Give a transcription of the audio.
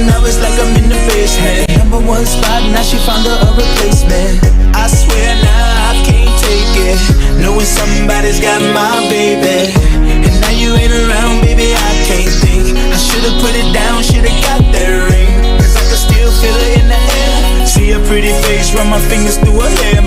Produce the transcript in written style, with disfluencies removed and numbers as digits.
now it's like I'm in the basement. Number one spot, now she found her a replacement. I swear now I can't take it, knowing somebody's got my baby. And now you ain't around, baby, I can't think. I should've put it down, should've got that ring, cause I can still feel it in the air. See her pretty face, run my fingers through her hair.